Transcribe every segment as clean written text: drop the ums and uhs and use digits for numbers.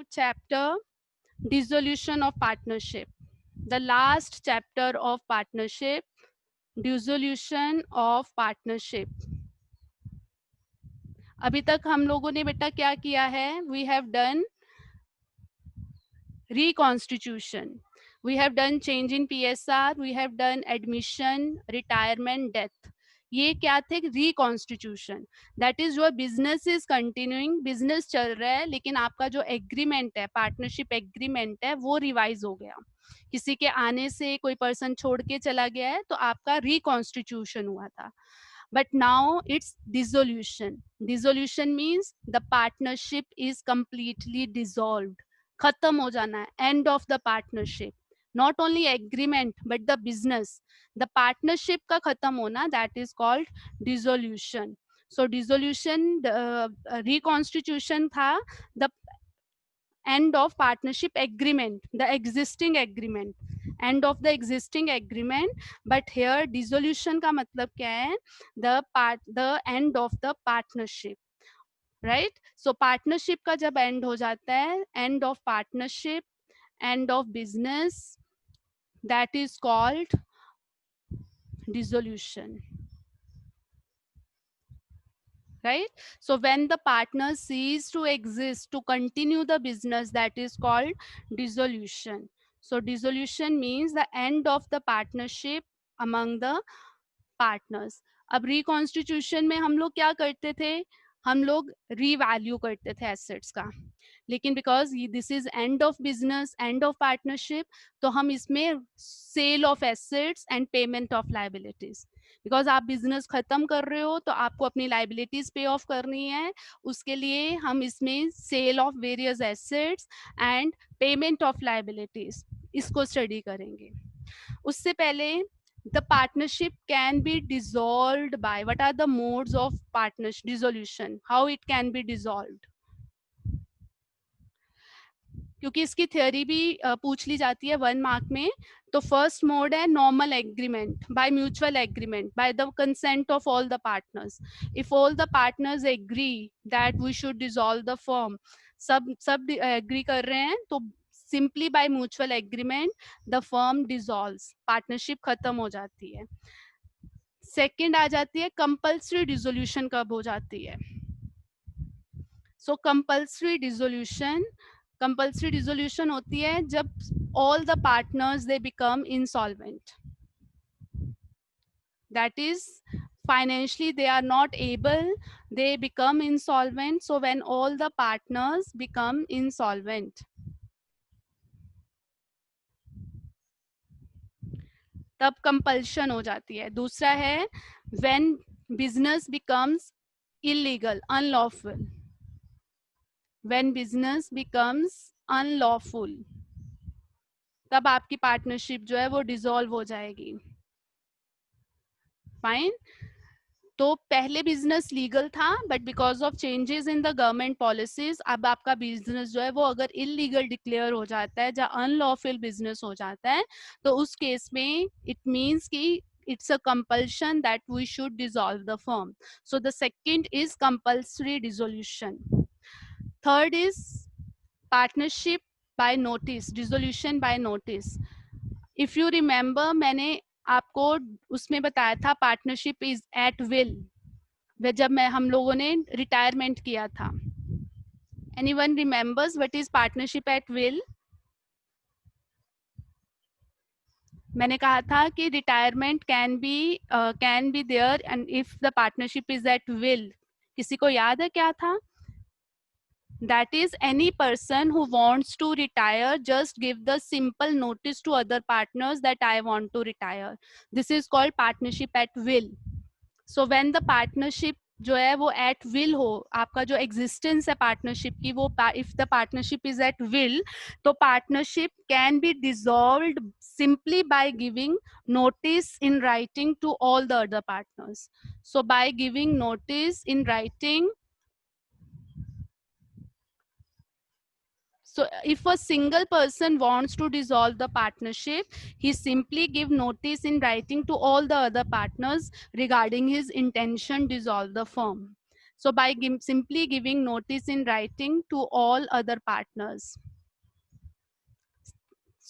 chapter, dissolution of partnership. The last chapter of partnership, dissolution of partnership. अभी तक हम लोगों ने बेटा क्या किया है? We have done reconstitution. We have done change in PSR. We have done admission, retirement, death. ये क्या थे? Reconstitution. That is your business is continuing, business चल रहा है, लेकिन आपका जो एग्रीमेंट है, पार्टनरशिप एग्रीमेंट है, वो रिवाइज हो गया. किसी के आने से कोई पर्सन छोड़ के चला गया है, तो आपका रिकॉन्स्टिट्यूशन हुआ था. But now it's dissolution. Dissolution means the partnership is completely dissolved. खत्म हो जाना है. End of the partnership. Not only agreement but the business. The partnership का खत्म होना, that is called dissolution. So dissolution, reconstitution था the end of partnership agreement, the existing agreement, end of the existing agreement. But here dissolution का मतलब क्या है? The end of the partnership, right? So partnership का जब end हो जाता है, end of partnership, end of business, that is called dissolution, right? So when the partners cease to exist to continue the business, that is called dissolution. So dissolution means the end of the partnership among the partners. अब reconstitution में हम लोग क्या करते थे? हम लोग revalue करते थे एसेट्स का, लेकिन because this is end of business, end of partnership, तो हम इसमें sale of assets and payment of liabilities, because आप बिजनेस खत्म कर रहे हो तो आपको अपनी लाइबिलिटीज पे ऑफ करनी है, उसके लिए हम इसमें sale of various assets and payment of liabilities इसको स्टडी करेंगे. उससे पहले the partnership can be dissolved by, what are the modes of partnership dissolution, how it can be dissolved? क्योंकि इसकी थ्योरी भी पूछ ली जाती है 1 मार्क में. तो फर्स्ट मोड है normal agreement, by mutual agreement, by the consent of all the partners. If all the partners agree that we should dissolve the firm, सब एग्री कर रहे हैं, तो simply by mutual agreement the firm dissolves, partnership खत्म हो जाती है. Second आ जाती है कंपल्सरी डिसोल्यूशन. कब हो जाती है? सो कंपल्सरी डिसोल्यूशन होती है जब all the partners they become insolvent, that is financially they are not able, they become insolvent. So when all the partners become insolvent, तब कंपल्शन हो जाती है. दूसरा है when business becomes illegal, unlawful, when business becomes unlawful, तब आपकी partnership जो है वो डिसॉल्व हो जाएगी. फाइन. तो पहले बिजनेस लीगल था, but because of changes in the government policies अब आपका बिजनेस जो है वो अगर इलीगल डिक्लेयर हो जाता है, जहाँ अनलॉफुल बिजनेस हो जाता है, तो उस केस में इट मीन्स कि it's a compulsion that we should dissolve the firm. So the second is compulsory dissolution. Third is partnership by notice, dissolution by notice. If you remember, मैंने आपको उसमें बताया था पार्टनरशिप इज एट विल, जब मैं हम लोगों ने रिटायरमेंट किया था. Anyone remembers what is partnership at will? मैंने कहा था कि retirement can be there and if the partnership is at will. किसी को याद है क्या था? That is, any person who wants to retire just give the simple notice to other partners that I want to retire. This is called partnership at will. So when the partnership जो है वो at will हो, आपका जो existence है partnership की, वो if the partnership is at will, तो partnership can be dissolved simply by giving notice in writing to all the other partners. So by giving notice in writing, so if a single person wants to dissolve the partnership, he simply give notice in writing to all the other partners regarding his intention to dissolve the firm. So by simply giving notice in writing to all other partners.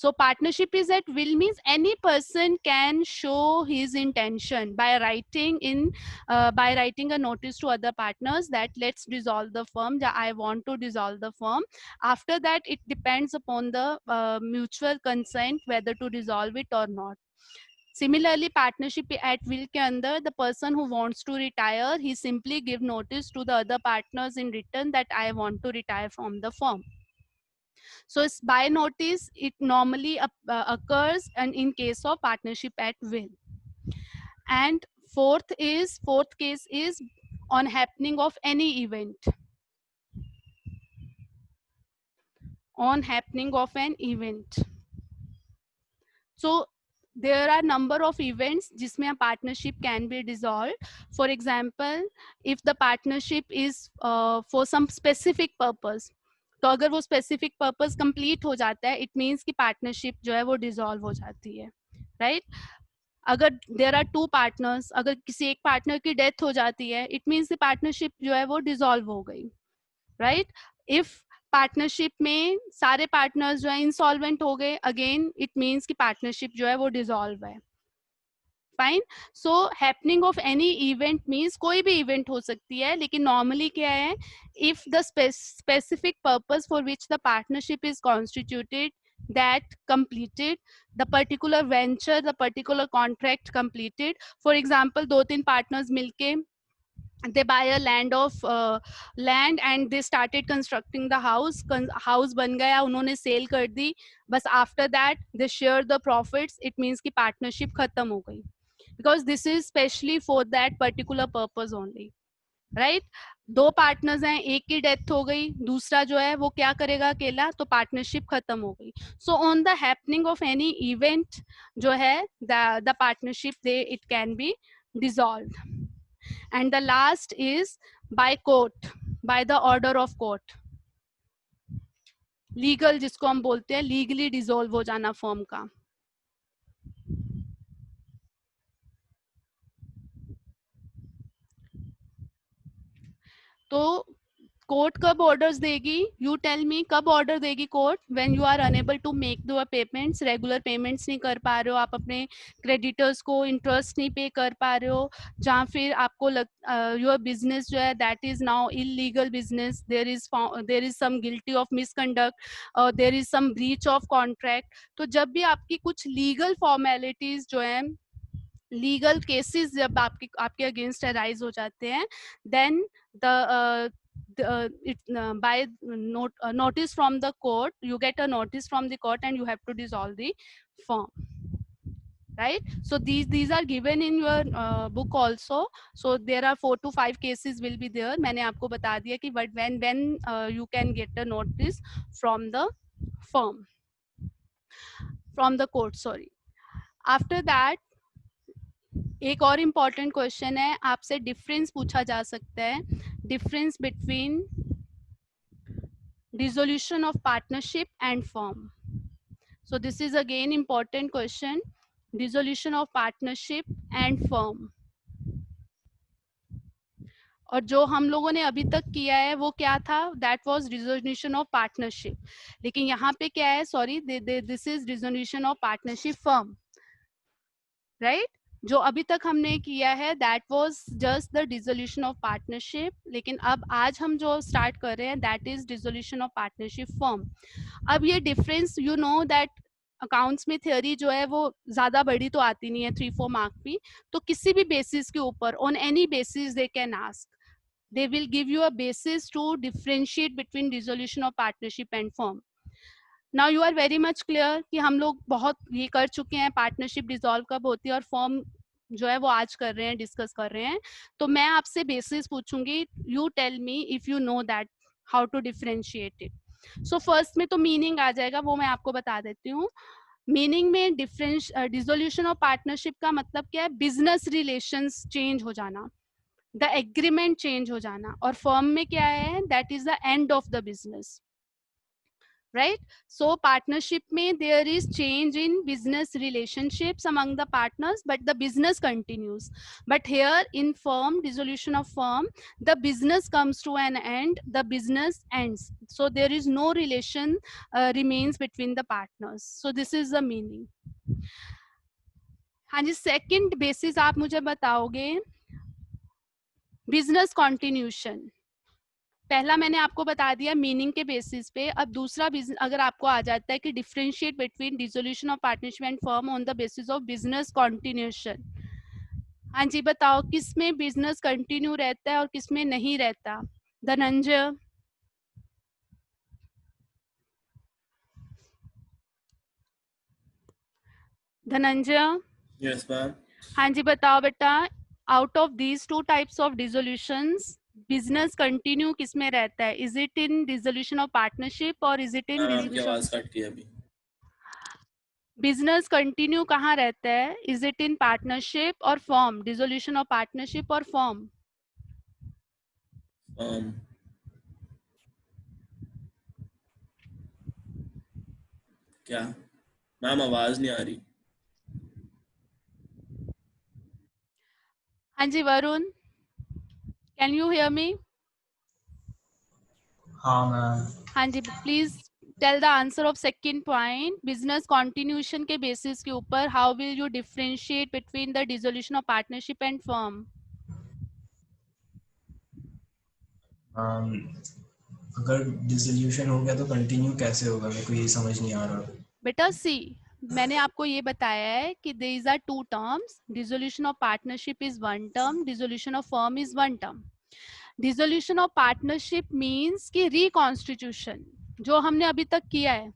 So partnership is at will means any person can show his intention by writing a notice to other partners that let's dissolve the firm, that I want to dissolve the firm. After that, it depends upon the mutual consent whether to dissolve it or not. Similarly, partnership at will के अंदर the person who wants to retire, he simply give notice to the other partners in return that I want to retire from the firm. So it's by notice, it normally occurs and in case of partnership at will. And fourth case is on happening of any event. On happening of an event. So there are number of events जिसमें a partnership can be dissolved. For example, if the partnership is for some specific purpose, तो अगर वो specific purpose complete हो जाता है, it means कि partnership जो है वो डिसॉल्व हो जाती है, राइट अगर देर आर टू पार्टनर्स, अगर किसी एक पार्टनर की डेथ हो जाती है, इट मीन्स पार्टनरशिप जो है वो डिसॉल्व हो गई, राइट इफ पार्टनरशिप में सारे पार्टनर्स जो है इंसॉल्वेंट हो गए, अगेन इट मीन्स कि पार्टनरशिप जो है वो डिसॉल्व है, fine. So happening of any event means कोई भी इवेंट हो सकती है, लेकिन नॉर्मली क्या है, if the specific purpose for which the partnership is constituted that completed, the particular venture, the particular contract completed. For example, दो तीन partners मिलके they buy a land and they started constructing the house बन गया, उन्होंने cell कर दी, बस after that they share the profits, it means कि partnership खत्म हो गई, because this is specially for that particular purpose only, right दो पार्टनर्स हैं, एक की डेथ हो गई, दूसरा जो है वो क्या करेगा अकेला, तो पार्टनरशिप खत्म हो गई. So on the happening of any event जो है the partnership they it can be dissolved. And the last is by court, by the order of court, legal जिसको हम बोलते हैं, लीगली डिसॉल्व हो जाना फर्म का. तो कोर्ट कब ऑर्डर्स देगी, यू टेल मी, कब ऑर्डर देगी court, when you are unable to make the payments, regular payments नहीं कर पा रहे हो आप, अपने क्रेडिटर्स को इंटरेस्ट नहीं पे कर पा रहे हो, जहाँ फिर आपको योर बिजनेस जो है that is now illegal business, there is some guilty of misconduct, there is some breach of contract. तो जब भी आपकी कुछ लीगल फॉर्मेलिटीज जो है, लीगल केसेस जब आपके अगेंस्ट अराइज हो जाते हैं, then by notice from the court, you get a notice from the court and you have to dissolve the firm, right? So these are given in your book also. So there are 4 to 5 cases will be there. मैंने आपको बता दिया कि but when you can get a notice from the firm, from the court, sorry. After that, एक और important question है, आपसे difference पूछा जा सकता है, difference between dissolution of partnership and firm. So this is again important question, dissolution of partnership and firm. और जो हम लोगों ने अभी तक किया है वो क्या था, that was dissolution of partnership, लेकिन यहाँ पे क्या है, sorry, this is dissolution of partnership firm, right? जो अभी तक हमने किया है that was just the dissolution of partnership, लेकिन अब आज हम जो स्टार्ट कर रहे हैं that is dissolution of partnership firm. अब ये difference, you know that accounts में थ्योरी जो है वो ज्यादा बड़ी तो आती नहीं है, 3-4 मार्क भी, तो किसी भी बेसिस के ऊपर, on any basis they can ask, they will give you a basis to differentiate between dissolution of partnership and firm. Now you are very much clear कि हम लोग बहुत ये कर चुके हैं, पार्टनरशिप डिसॉल्व कब होती है और फर्म जो है वो आज कर रहे हैं, डिस्कस कर रहे हैं. तो मैं आपसे बेसिस पूछूंगी, you tell me if you know that how to differentiate it. So first में तो मीनिंग आ जाएगा, वो मैं आपको बता देती हूँ. मीनिंग में डिसोल्यूशन ऑफ पार्टनरशिप का मतलब क्या है, बिजनेस रिलेशंस चेंज हो जाना, द एग्रीमेंट चेंज हो जाना, और फर्म में क्या है, that is the end of the business. right? So partnership में there is change in business relationships among the partners, but the business continues. But here in firm, dissolution of firm, the business comes to an end, the business ends. So there is no relation remains between the partners. So this is the meaning. हाँ जी, second basis आप मुझे बताओगे business continuation. पहला मैंने आपको बता दिया meaning के बेसिस पे. अब दूसरा अगर आपको आ जाता है कि differentiate between dissolution of partnership and firm on the basis of business continuation. हाँ जी, बताओ किस में बिजनेस कंटिन्यू रहता है और किस में नहीं रहता. धनंजय. धनंजय. Yes ma'am. हाँ जी, बताओ बेटा, out of these two types of dissolutions business continue किस में रहता है? Is it in dissolution of partnership और इज इट इन आपकी आवाज कट गई अभी. बिजनेस कंटिन्यू कहाँ रहता है? इज इट इन पार्टनरशिप और फॉर्म? डिसोल्यूशन ऑफ पार्टनरशिप और फॉर्म? क्या मैम आवाज नहीं आ रही. हाँ जी Varun, can you hear me? हाँ मैम. हाँ जी, please tell the answer of second point. Business continuation के बेसिस के ऊपर how will you differentiate between the dissolution of partnership and firm? अगर डिसोल्यूशन हो गया तो कंटिन्यू कैसे होगा, मेरे को ये समझ नहीं आ रहा. बेटा सी, मैंने आपको ये बताया है कि these are two terms. Dissolution of partnership is one term, dissolution of firm is one term. Dissolution of partnership means कि reconstitution जो हमने अभी तक किया है.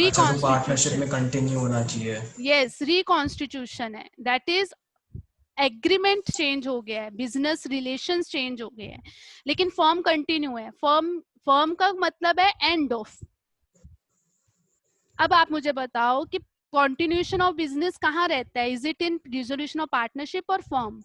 अच्छा, तो पार्टनरशिप में कंटिन्यू होना चाहिए. Yes, reconstitution है. That is एग्रीमेंट चेंज हो गया है, बिजनेस रिलेशंस चेंज हो गए हैं, लेकिन फर्म कंटिन्यू है. फर्म का मतलब है एंड ऑफ. अब आप मुझे बताओ कि कंटिन्यूएशन ऑफ बिजनेस कहाँ रहता है? Is it in dissolution of partnership और firm?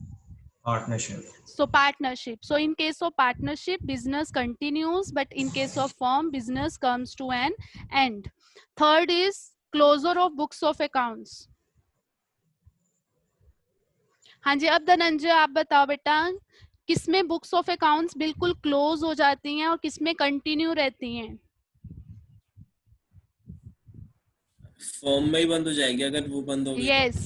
Partnership. So partnership. So in case of partnership, business continues, but in case of firm, business comes to an end. Third is closure of books of accounts. हाँ जी, अब धनंजय आप बताओ बेटा, किसमें books of accounts बिल्कुल close हो जाती हैं और किसमें कंटिन्यू रहती हैं? फॉर्म में ही बंद हो जाएगी अगर वो बंद हो गई. Yes,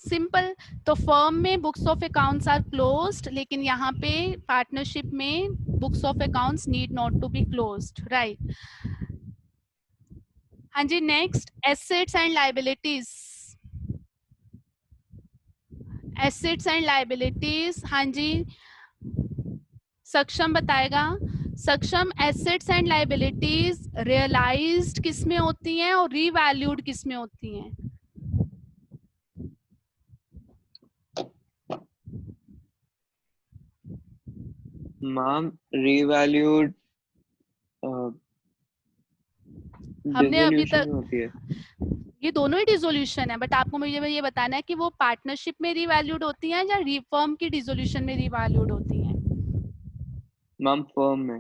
simple. तो फर्म में books of accounts are closed, लेकिन यहाँ पे पार्टनरशिप में books of accounts need not to be closed, right? हाँ जी, next assets and liabilities. Assets and liabilities, हाँ जी सक्षम बताएगा. सक्षम, एसेट्स एंड लायबिलिटीज रियलाइज्ड किस में होती हैं और रीवैल्यूड किस में होती हैं? मैम रीवैल्यूड हमने अभी तक होती है. ये दोनों ही डिसोल्यूशन है, बट आपको मुझे ये बताना है कि वो पार्टनरशिप में रीवैल्यूड होती हैं या फर्म की डिसोल्यूशन में रीवैल्यूड होती हैं? मैम फर्म में.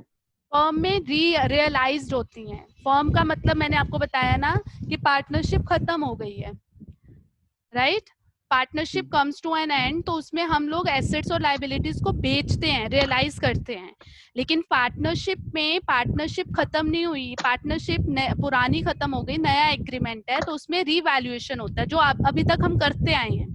फर्म में रियलाइज्ड होती हैं. फर्म का मतलब मैंने आपको बताया ना कि पार्टनरशिप खत्म हो गई है, right? Partnership comes to an end, तो उसमें हम लोग एसेट्स और लायबिलिटीज को बेचते हैं, रियलाइज करते हैं. लेकिन पार्टनरशिप में पार्टनरशिप खत्म नहीं हुई, पार्टनरशिप पुरानी खत्म हो गई, नया एग्रीमेंट है, तो उसमें रीवैल्यूएशन होता है जो अभी तक हम करते आए हैं,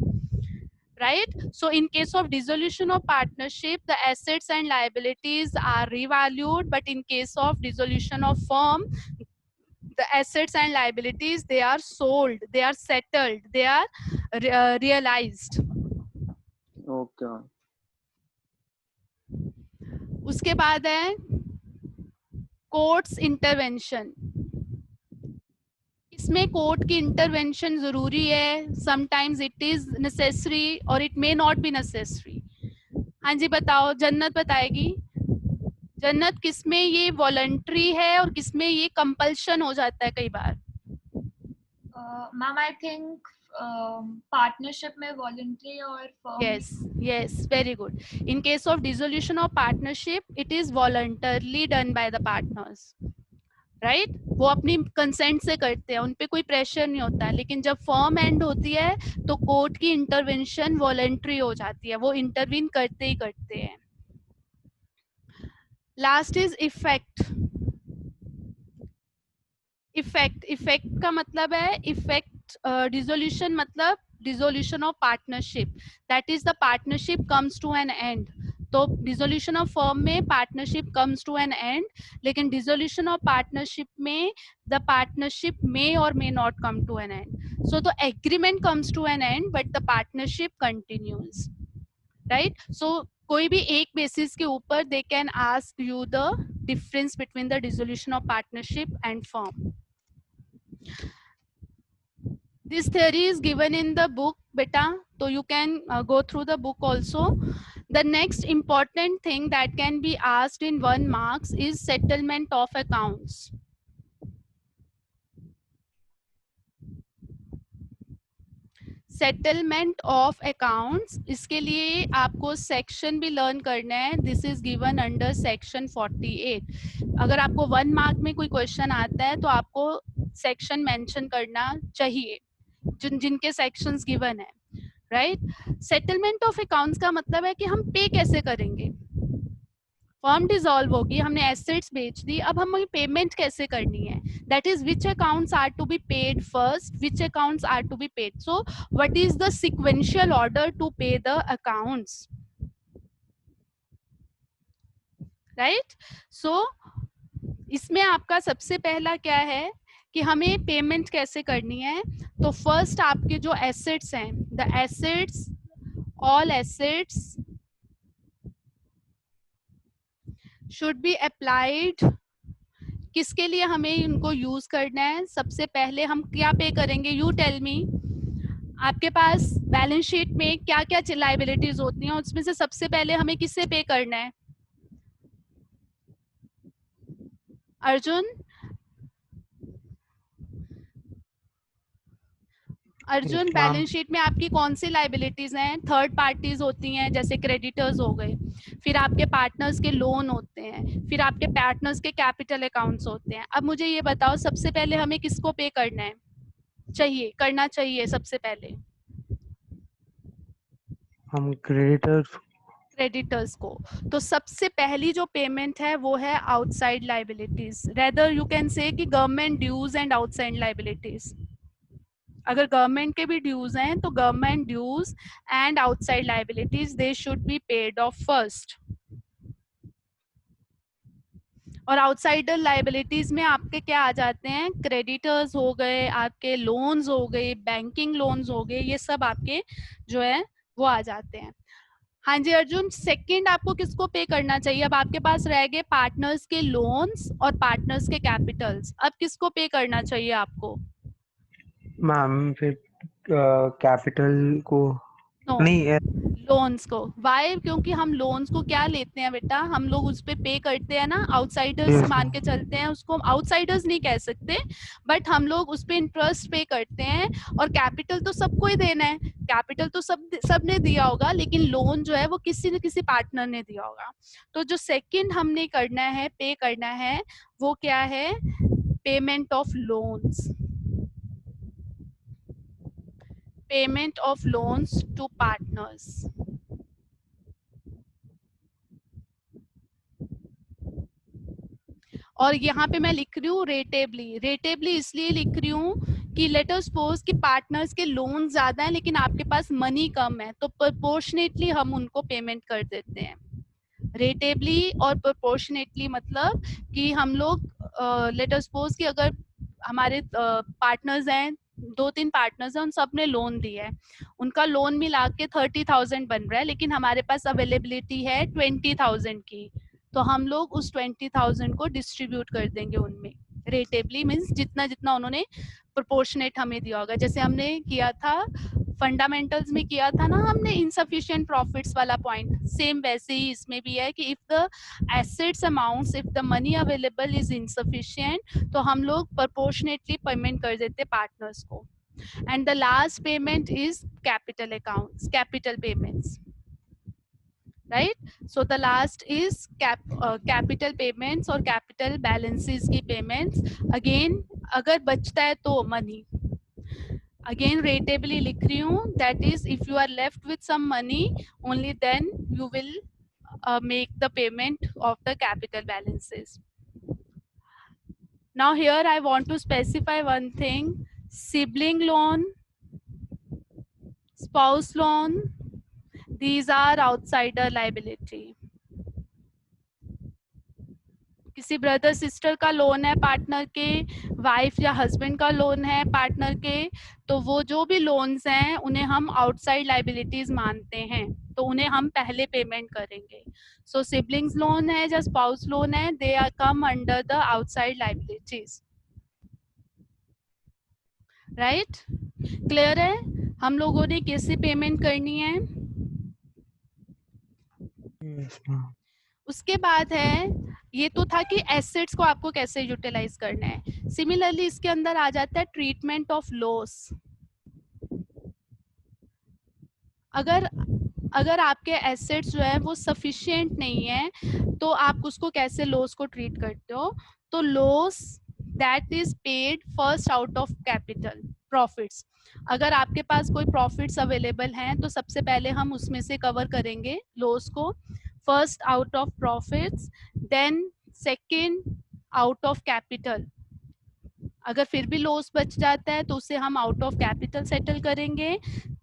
right? So in case of dissolution of partnership, the assets and liabilities are revalued, but in case of dissolution of firm, the assets and liabilities, they are sold, they are settled, they are realized. Okay. उसके बाद है courts intervention. इसमें court की intervention जरूरी है. Sometimes it is necessary और it may not be necessary. हाँ जी बताओ, जन्नत बताएगी. जन्नत, किसमें ये वॉलंटरी है और किसमें ये कंपल्शन हो जाता है कई बार? मैम आई थिंक पार्टनरशिप में वॉलंटरी और firm Yes, very good. In case of dissolution of partnership, it is voluntarily done by the partners, right? वो अपनी कंसेंट से करते हैं, उन पे कोई प्रेशर नहीं होता है. लेकिन जब फर्म एंड होती है तो कोर्ट की इंटरवेंशन वॉलंटरी हो जाती है, वो इंटरवीन करते ही करते हैं. Last is effect. इफेक्ट का मतलब है इफेक्ट डिसोल्यूशन, मतलब dissolution of partnership, that is the partnership comes to an end. तो डिसोल्यूशन ऑफ फर्म में partnership comes to an end, लेकिन डिसोल्यूशन ऑफ पार्टनरशिप में द पार्टनरशिप मे और may not come to an end. So the agreement comes to an end but the partnership continues, right? So कोई भी एक basis के ऊपर they can ask you the difference between the dissolution of partnership and firm. This theory is given in the book, beta, so you can go through the book also. The next important thing that can be asked in 1 marks is settlement of accounts. Settlement of accounts, इसके लिए आपको section भी learn करना है. This is given under section 48. अगर आपको 1 mark में कोई क्वेश्चन आता है तो आपको सेक्शन मेंशन करना चाहिए जिनके सेक्शंस गिवन है, राइट? सेटलमेंट ऑफ अकाउंट्स का मतलब है कि हम पे कैसे करेंगे. फर्म डिसॉल्व होगी, हमने एसेट्स बेच दी, अब हमें पेमेंट कैसे करनी है. That is which accounts are to be paid first, which accounts are to be paid. So what is the sequential order to pay the accounts, right? So इसमें आपका सबसे पहला क्या है कि हमें पेमेंट कैसे करनी है. तो फर्स्ट आपके जो एसेट्स हैं, the assets, all assets should be applied. किसके लिए हमें इनको यूज करना है? सबसे पहले हम क्या पे करेंगे? You tell me. आपके पास बैलेंस शीट में क्या क्या लायबिलिटीज होती हैं, उसमें से सबसे पहले हमें किससे पे करना है? अर्जुन, अर्जुन, बैलेंस शीट में आपकी कौन सी लायबिलिटीज हैं? थर्ड पार्टीज होती हैं, जैसे क्रेडिटर्स हो गए, फिर आपके पार्टनर्स के लोन होते हैं, फिर आपके पार्टनर्स के कैपिटल अकाउंट्स होते हैं. अब मुझे ये बताओ, सबसे पहले हमें किसको पे करना है, करना चाहिए सबसे पहले? हम क्रेडिटर्स को. तो सबसे पहली जो पेमेंट है वो है outside liabilities. Rather you can say कि government dues and outside liabilities. अगर गवर्नमेंट के भी ड्यूज हैं तो government dues and outside liabilities they should be paid off first. और आउटसाइडर लायबिलिटीज में आपके क्या आ जाते हैं? क्रेडिटर्स हो गए, आपके लोन्स हो गए, बैंकिंग लोन्स हो गए, ये सब आपके जो है वो आ जाते हैं. हाँ जी अर्जुन, सेकंड आपको किसको पे करना चाहिए? अब आपके पास रह गए पार्टनर्स के लोन्स और पार्टनर्स के कैपिटल्स. अब किसको पे करना चाहिए आपको? मैम फिर कैपिटल को No. नहीं, लोन्स को. वाई? क्योंकि हम लोन्स को क्या लेते हैं बेटा, हम लोग उस पे पे करते हैं ना, आउटसाइडर्स Yes, मान के चलते हैं, उसको आउटसाइडर्स नहीं कह सकते, बट हम लोग उस पे इंटरेस्ट पे करते हैं. और कैपिटल तो सबको ही देना है, कैपिटल तो सबने दिया होगा, लेकिन लोन जो है वो किसी न किसी पार्टनर ने दिया होगा. तो जो सेकंड हमने करना है, पे करना है, वो क्या है? Payment of loans. Payment of loans to partners. और यहाँ पे मैं लिख रही हूँ रेटेबली. रेटेबली इसलिए लिख रही हूँ कि लेट अस सपोज कि पार्टनर्स के लोन ज्यादा हैं लेकिन आपके पास मनी कम है, तो प्रोपोर्शनेटली हम उनको पेमेंट कर देते हैं. रेटेबली और प्रोपोर्शनेटली मतलब कि हम लोग लेट अस सपोज कि अगर हमारे पार्टनर्स हैं, 2-3 पार्टनर्स हैं, उन सब ने लोन दिया है, उनका लोन मिला के 30,000 बन रहा है, लेकिन हमारे पास अवेलेबिलिटी है 20,000 की, तो हम लोग उस 20,000 को डिस्ट्रीब्यूट कर देंगे उनमें. रेटेबली मीन्स जितना जितना उन्होंने प्रोपोर्शनेट हमें दिया होगा. जैसे हमने किया था फंडामेंटल्स में, किया था ना हमने इनसफिशिएंट प्रॉफिट्स वाला पॉइंट, सेम वैसे ही इसमें भी है कि if the assets amounts, if the money available is insufficient, तो हम लोग प्रोपोर्शनेटली पेमेंट कर देते पार्टनर्स को. And the last payment is capital accounts, capital payments, right? So the last is capital payments or capital balances की payments. Again, अगर बचता है तो money. Again, ratably लिख रही हूँ. That is, if you are left with some money, only then you will make the payment of the capital balances. Now here I want to specify one thing: sibling loan, spouse loan, these are outsider liability. किसी brother sister का loan है partner के, wife या husband का loan है partner के, तो वो जो भी लोन्स हैं उन्हें हम आउटसाइड लाइबिलिटीज मानते हैं, तो उन्हें हम पहले पेमेंट करेंगे. सो सिबलिंग्स लोन है या स्पाउस लोन है, they are come under the outside liabilities. Right? Clear है? हम लोगों ने कैसे पेमेंट करनी है. Yes, ma'am. उसके बाद है, ये तो था कि एसेट्स को आपको कैसे यूटिलाइज करना है. सिमिलरली इसके अंदर आ जाता है ट्रीटमेंट ऑफ लॉस. अगर आपके एसेट्स जो है वो सफिशिएंट नहीं है, तो आप उसको कैसे लॉस को ट्रीट करते हो. तो loss that is paid first out of capital profits. अगर आपके पास कोई प्रॉफिट्स अवेलेबल हैं तो सबसे पहले हम उसमें से कवर करेंगे लॉस को, first out of profits, then second out of capital. अगर फिर भी लॉस बच जाता है तो उसे हम आउट ऑफ कैपिटल सेटल करेंगे.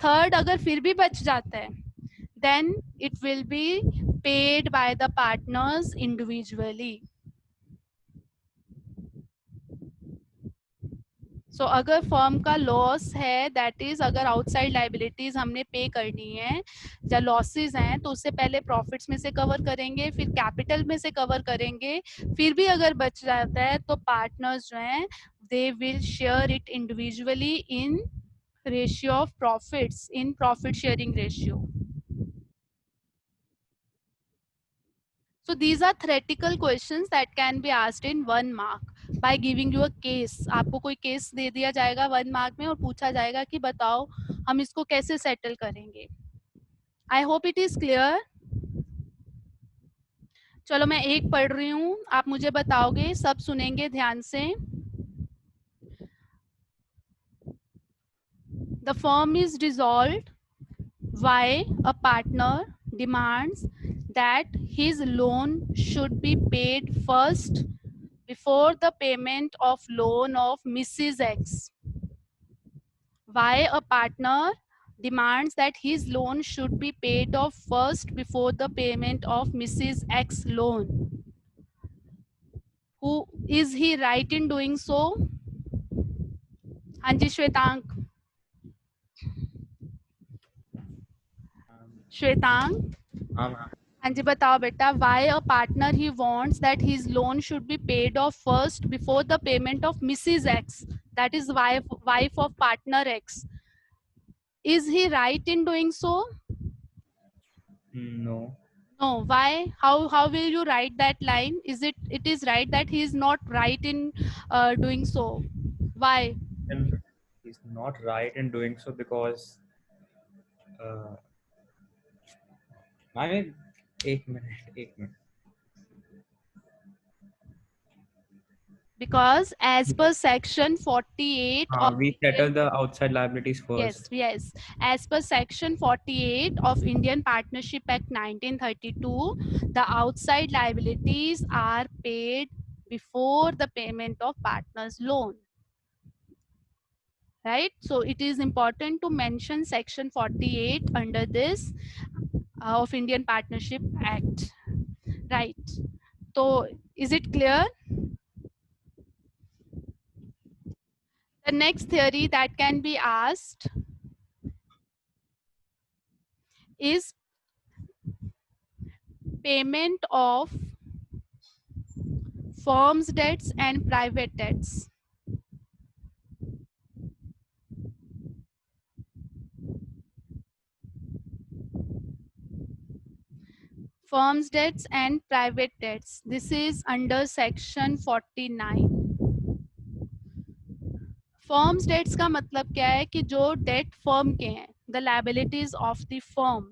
थर्ड, अगर फिर भी बच जाता है then it will be paid by the partners individually. So अगर फर्म का लॉस है, दैट इज अगर आउटसाइड लाइबिलिटीज हमने पे करनी है या लॉसेस हैं, तो उससे पहले प्रॉफिट्स में से कवर करेंगे, फिर कैपिटल में से कवर करेंगे. फिर भी अगर बच जाता है तो पार्टनर्स जो हैं they will share it individually in ratio of profits, in profit sharing ratio. So these are theoretical questions that can be asked in 1 mark by giving you a case. आपको कोई केस दे दिया जाएगा 1 mark में और पूछा जाएगा कि बताओ हम इसको कैसे सेटल करेंगे. I hope it is clear. चलो मैं एक पढ़ रही हूँ, आप मुझे बताओगे, सब सुनेंगे ध्यान से. The firm is dissolved. Why? A partner demands that his loan should be paid first before the payment of loan of Mrs. X. Why a partner demands that his loan should be paid off first before the payment of Mrs. X loan? Who is he right in doing so? हाँ जी श्वेतांक. श्वेतांक हाँ जी बताओ बेटा. Why a partner he wants that his loan should be paid off first before the payment of Mrs. X, that is wife of partner X. Is he right in doing so? No. No. Why? How will you write that line? It is right that he is not right in doing so. Why? And he's not right in doing so because एक minute. Because as per section 48 of We settle the outside liabilities first. Yes. As per section 48 of Indian Partnership Act 1932, the outside liabilities are paid before the payment of partner's loan. Right? So it is important to mention section 48 under this of Indian Partnership Act. Right? So is it clear? The next theory that can be asked is payment of firm's debts and private debts. Firm's debts and private debts. This is under section 49. Firms debts का मतलब क्या है कि जो date firm के हैं, the liabilities of the firm,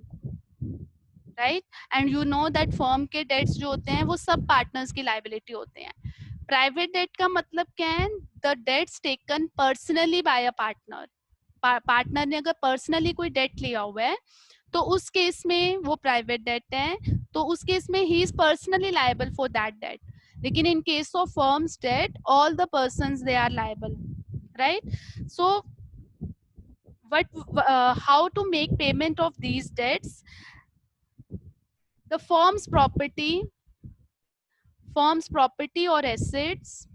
right, and you know that firm के dates जो होते हैं वो सब पार्टनर्स की लायबिलिटी होते हैं. प्राइवेट डेट का मतलब क्या है? The debts taken personally by a partner. Partner ने अगर पर्सनली कोई डेट लिया हुआ है तो उस केस में वो प्राइवेट डेट है, तो उस केस में he is personally liable for that debt. लेकिन in case of firms debt all the persons they are liable, right. So how to make payment of these debts? The firm's property or assets,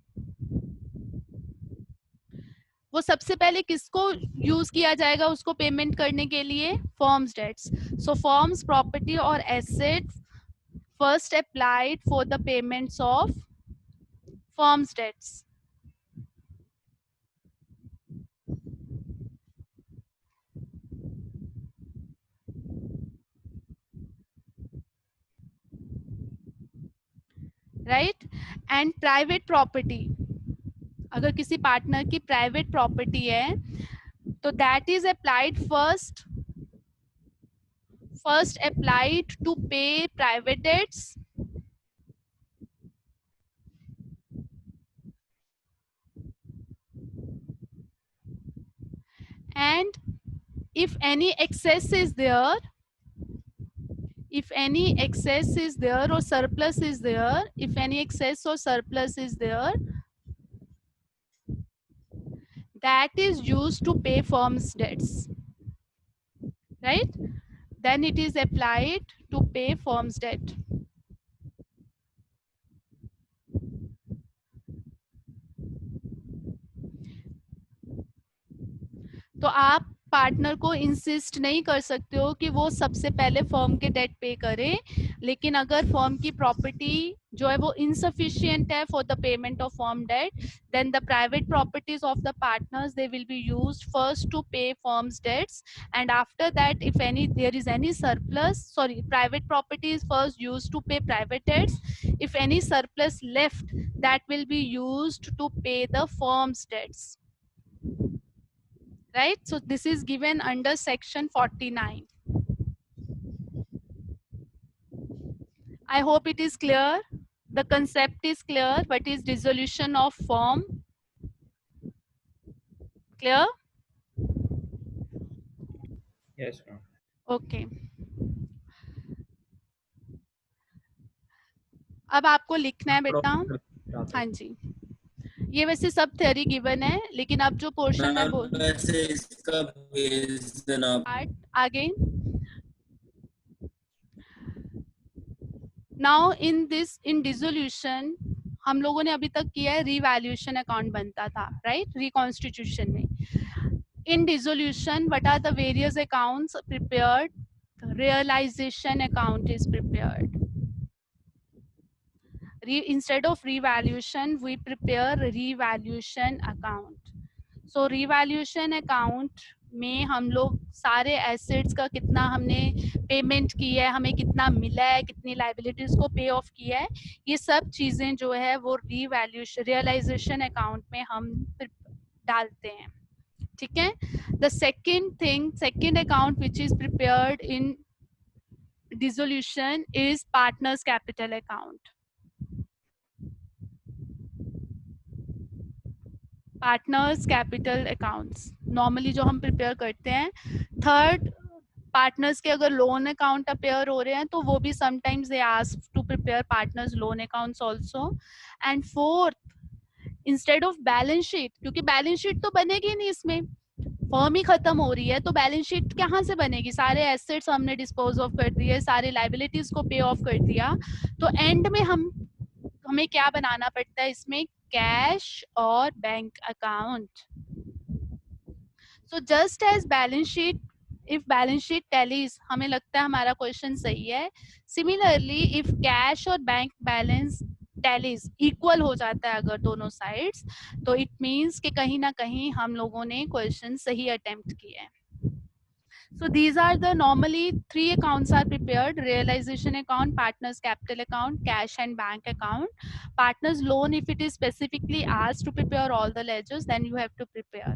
वो सबसे पहले किसको use किया जाएगा उसको payment करने के लिए? Firms debts. So firms property और assets first applied for the payments of firms debts. Right. And private property, अगर किसी पार्टनर की प्राइवेट प्रॉपर्टी है तो that is applied first applied to pay private debts and if any excess is there or surplus is there, if any excess or surplus is there, that is used to pay firm's debts, right? Then it is applied to pay firm's debt. तो आप partner को insist नहीं कर सकते हो कि वो सबसे पहले फर्म के डेट पे करे, लेकिन अगर फर्म की प्रॉपर्टी जो है वो इनसफिशिएंट है for the payment of firm debt, then the private properties of the partners they will be used first to pay firms debts, and after that if any there is any surplus, sorry, private property is first used to pay private debts, if any surplus left that will be used to pay the firms debts. Right, so this is given under section 49. I hope it is clear. The concept is clear. What is dissolution of firm? Clear? Yes, ma'am. Okay. अब आपको लिखना है बेटा. हाँ जी, ये वैसे सब theory given है, लेकिन अब जो पोर्शन है वो वैसे इसका भेज देना आप. आगे. नाउ इन डिसोल्यूशन हम लोगों ने अभी तक किया है, रिवैल्यूएशन अकाउंट बनता था, राइट, रिकॉन्स्टिट्यूशन में. In dissolution what are the various accounts prepared? Realisation account is prepared. Instead of revaluation we prepare revaluation account. So revaluation account में हम लोग सारे एसेट्स का कितना हमने पेमेंट किया है, हमें कितना मिला है, कितनी लाइबिलिटीज को पे ऑफ किया है, ये सब चीजें जो है वो रियलाइजेशन अकाउंट में हम डालते हैं. ठीक है. The second account which is prepared in dissolution is partners capital account. Partners capital accounts normally जो हम प्रिपेयर करते हैं. थर्ड, पार्टनर्स के अगर लोन अकाउंट अपेयर हो रहे हैं तो वो भी sometimes they ask to prepare partners loan accounts also. And fourth, instead of balance sheet, क्योंकि बैलेंस शीट तो बनेगी नहीं, इसमें फर्म ही खत्म हो रही है तो बैलेंस शीट कहाँ से बनेगी? सारे एसेट्स हमने डिस्पोज ऑफ कर दिए, सारे लाइबिलिटीज को पे ऑफ कर दिया, तो एंड में हमें क्या बनाना पड़ता है इसमें? कैश और bank account. So just as balance sheet, if balance sheet tallies, हमें लगता है हमारा क्वेश्चन सही है. सिमिलरली इफ कैश और बैंक बैलेंस टैलीज इक्वल हो जाता है अगर दोनों साइड्स, तो इट मींस कि कहीं ना कहीं हम लोगों ने क्वेश्चन सही अटेम्प्ट किया है. So these are the normally 3 accounts are prepared: realization account, partners capital account, cash and bank account. Partners loan, if it is specifically asked to prepare all the ledgers, then you have to prepare,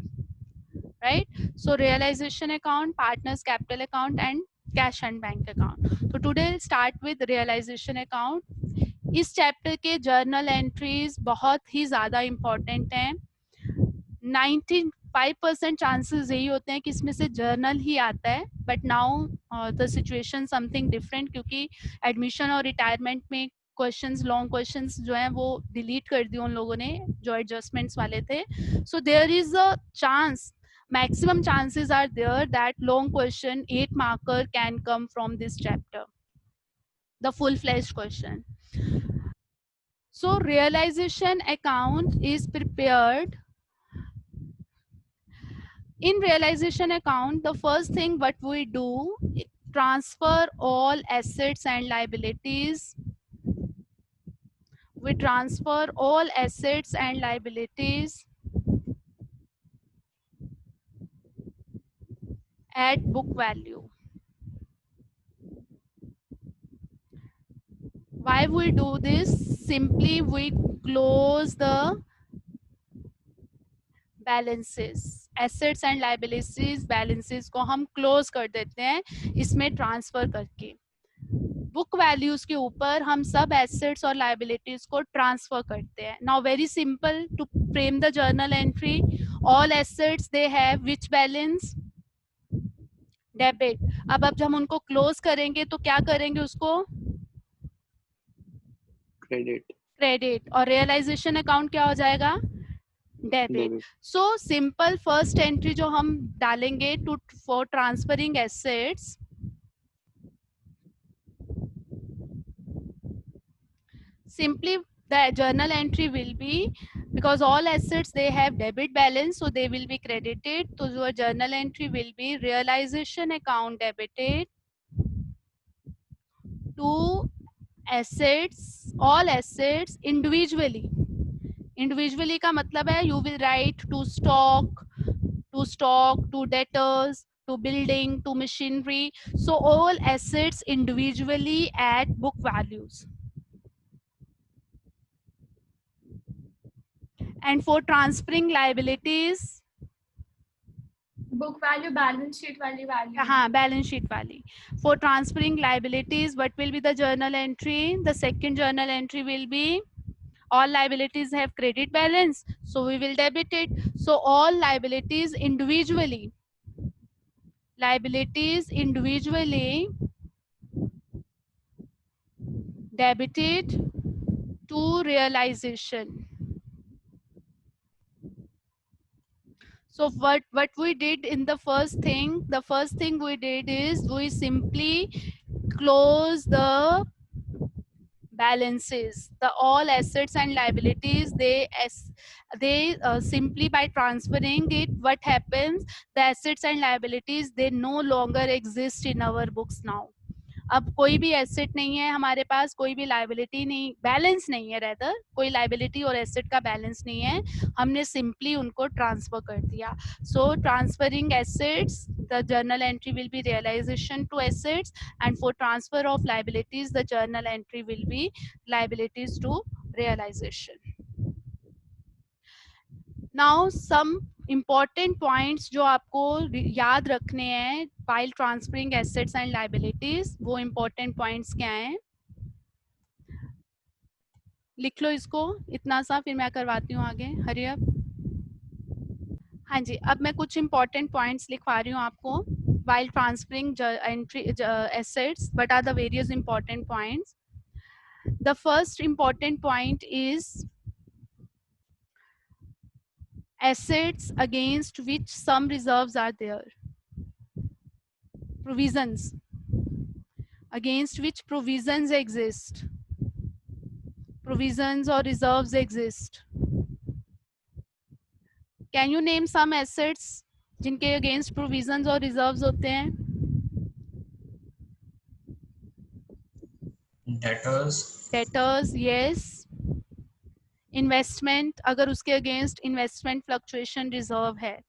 right? So realization account, partners capital account and cash and bank account. So today we'll start with realization account. इस chapter के journal entries बहुत ही ज़्यादा important हैं. 95% chances यही होते हैं कि इसमें से जर्नल ही आता है, but now the situation something different, क्योंकि एडमिशन और रिटायरमेंट में क्वेश्चंस, लॉन्ग क्वेश्चंस जो हैं वो डिलीट कर दिए उन लोगों ने जो एडजस्टमेंट्स वाले थे. So there is a chance, maximum chances are there that long question 8 marker can come from this chapter, the full-fledged question. So realization account is prepared. In realization account, the first thing what we do, transfer all assets and liabilities. We transfer all assets and liabilities at book value. Why we do this? Simply we close the balances, assets and liabilities balances को हम close कर देते हैं इसमें transfer करके. Book values के ऊपर हम सब एसेट्स और लाइबिलिटीज को ट्रांसफर करते हैं. Now very simple to frame the journal entry. All assets they have which balance? Debit. अब जब हम उनको क्लोज करेंगे तो क्या करेंगे उसको? क्रेडिट. और रियलाइजेशन अकाउंट क्या हो जाएगा? Debit. So simple first entry जो हम डालेंगे to for transferring assets, simply the journal entry will be, because all assets they have debit balance, so they will be credited. So your journal entry will be realization account debited to assets, all assets individually. Individually का मतलब है you will write to stock, to debtors, to building, to machinery. So all assets individually at book values. And for transferring liabilities, book value, balance sheet value. हाँ, balance sheet वाली. For transferring liabilities, what will be the journal entry? The second journal entry will be all liabilities have credit balance, so we will debit it. So all liabilities individually debited to realization. So what we did in the first thing we did is we simply close the balances, the all assets and liabilities. They simply by transferring it, what happens? The assets and liabilities, they no longer exist in our books now. अब कोई भी asset नहीं है हमारे पास, कोई भी liability नहीं, balance नहीं है, रेदर कोई लाइबिलिटी और एसेट का बैलेंस नहीं है, हमने सिंपली उनको ट्रांसफर कर दिया. So transferring assets, the journal entry will be realisation to assets, and for transfer of liabilities the journal entry will be liabilities to realisation. Now some important points जो आपको याद रखने हैं while transferring assets and liabilities, वो important points क्या हैं? लिख लो इसको इतना सा, फिर मैं करवाती हूँ आगे. Hurry up. हाँ जी, अब मैं कुछ important points लिखवा रही हूँ आपको. While transferring assets, what are the various important points? The first important point is assets against which some reserves are there. Provisions against which provisions exist. Provisions or reserves exist. Can you name some assets जिनके against provisions और reserves होते हैं? Debtors, yes. Investment, अगर उसके against investment fluctuation reserve है.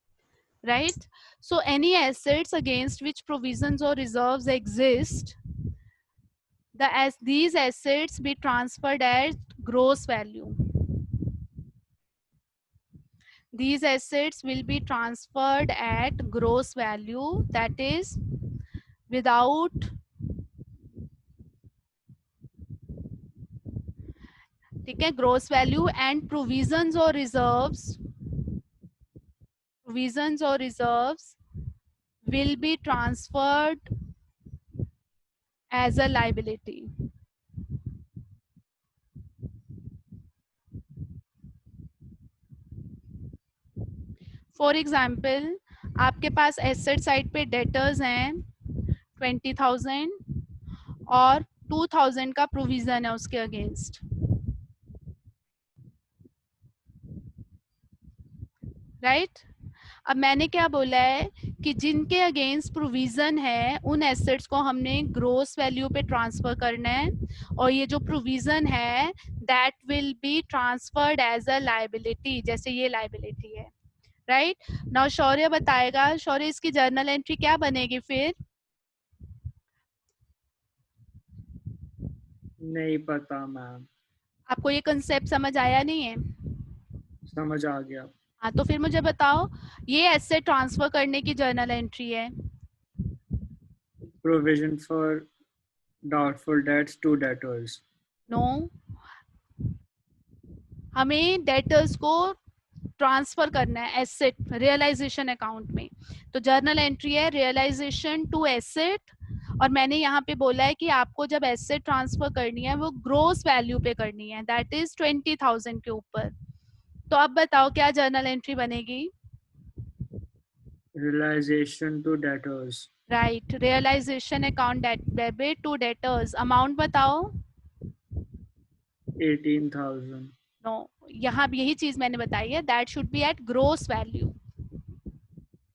right? So any assets against which provisions or reserves exist, as these assets be transferred at gross value. These assets will be transferred at gross value, that is without, ठीक है, gross value, and provisions or reserves will be transferred as a liability. For example, आपके पास asset side पे debtors हैं 20,000 और 2,000 का provision है उसके against, right? अब मैंने क्या बोला है कि जिनके अगेंस्ट प्रोविजन है उन एसेट्स को हमने ग्रोस वैल्यू पे ट्रांसफर करना है, और ये जो प्रोविजन है that will be transferred as a liability, जैसे ये लायबिलिटी है, राइट? नाउ शौर्य बताएगा, शौर्य इसकी जर्नल एंट्री क्या बनेगी फिर? नहीं पता मैम। आपको ये कंसेप्ट समझ आया नहीं है? समझ आ गया। हाँ, तो फिर मुझे बताओ, ये एसेट ट्रांसफर करने की जर्नल एंट्री है। Provision for doubtful debts to debtors. No, हमें डेटर्स को ट्रांसफर करना है एसेट रियलाइजेशन अकाउंट में, तो जर्नल एंट्री है रियलाइजेशन टू एसेट, और मैंने यहाँ पे बोला है कि आपको जब एसेट ट्रांसफर करनी है वो ग्रोस वैल्यू पे करनी है, दैट इज 20,000 के ऊपर। तो अब बताओ क्या जर्नल एंट्री बनेगी? Realisation to debtors. Right, realisation account debit to debtors. Amount बताओ। 18,000। नो, यहाँ भी यही चीज मैंने बताई है, that should be at gross value,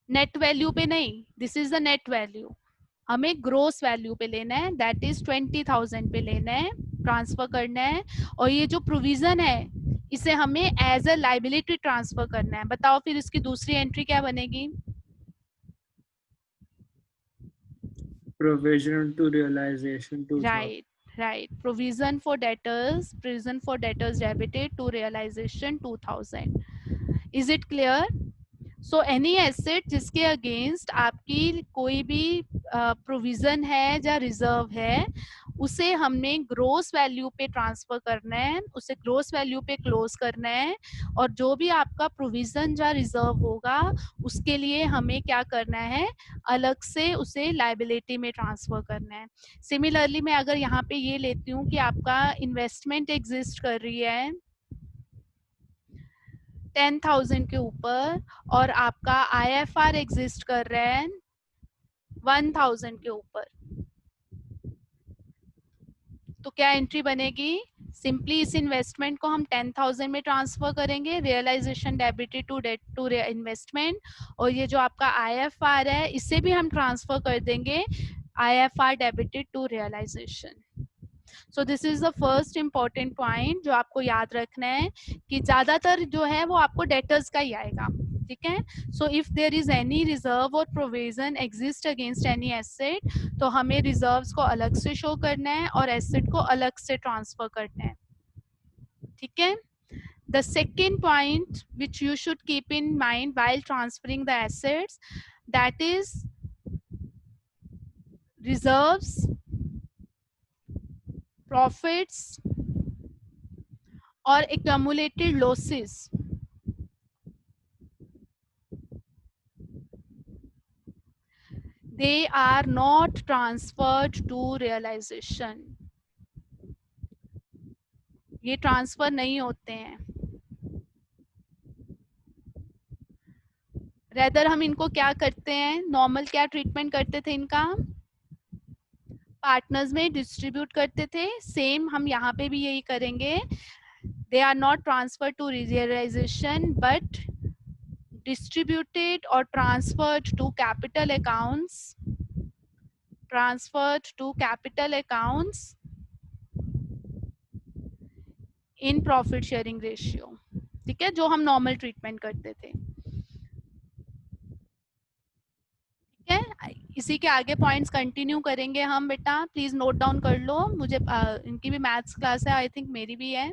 net value पे नहीं, this is the net value, हमें ग्रोस वैल्यू पे लेना है, दैट इज 20,000 पे लेना है, ट्रांसफर करना है, और ये जो प्रोविजन है इसे हमें एज अ लाइबिलिटी ट्रांसफर करना है। बताओ फिर इसकी दूसरी एंट्री क्या बनेगी? Provision to realization 2,000. Right, provision for debtors debited to realization 2,000. Is it clear? So any asset जिसके अगेंस्ट आपकी कोई भी प्रोविजन है या रिजर्व है, उसे हमने ग्रोस वैल्यू पे ट्रांसफर करना है, उसे ग्रोस वैल्यू पे क्लोज करना है, और जो भी आपका प्रोविजन या रिजर्व होगा उसके लिए हमें क्या करना है, अलग से उसे लायबिलिटी में ट्रांसफर करना है। सिमिलरली मैं अगर यहाँ पे ये लेती हूँ कि आपका इन्वेस्टमेंट एग्जिस्ट कर रही है 10,000 के ऊपर, और आपका IFR एग्जिस्ट कर रहा है 1,000 के ऊपर, तो क्या एंट्री बनेगी? सिंपली इस इन्वेस्टमेंट को हम 10,000 में ट्रांसफर करेंगे, रियलाइजेशन डेबिटेड टू इन्वेस्टमेंट, और ये जो आपका IFR है इसे भी हम ट्रांसफर कर देंगे IFR debited to realisation. So this is the first important point जो आपको याद रखना है कि ज्यादातर जो है वो आपको डेटर्स का ही आएगा, ठीक है? So if there is any reserve और provision exist against any asset, तो हमें रिजर्व्स को अलग से शो करना है और एसेट को अलग से ट्रांसफर करना है, ठीक है? The second point which you should keep in mind while transferring the assets, that is reserves, profits or accumulated losses. They are not transferred to realization. ये ट्रांसफर नहीं होते हैं, रेदर हम इनको क्या करते हैं, नॉर्मल क्या ट्रीटमेंट करते थे इनका, पार्टनर्स में डिस्ट्रीब्यूट करते थे, सेम हम यहाँ पे भी यही करेंगे। They are not transfer to realisation but distributed or transferred to capital accounts in profit sharing ratio, ठीक है, जो हम नॉर्मल ट्रीटमेंट करते थे। है, इसी के आगे पॉइंट्स कंटिन्यू करेंगे हम बेटा, प्लीज नोट डाउन कर लो। मुझे इनकी भी मैथ्स क्लास है, आई थिंक मेरी भी है।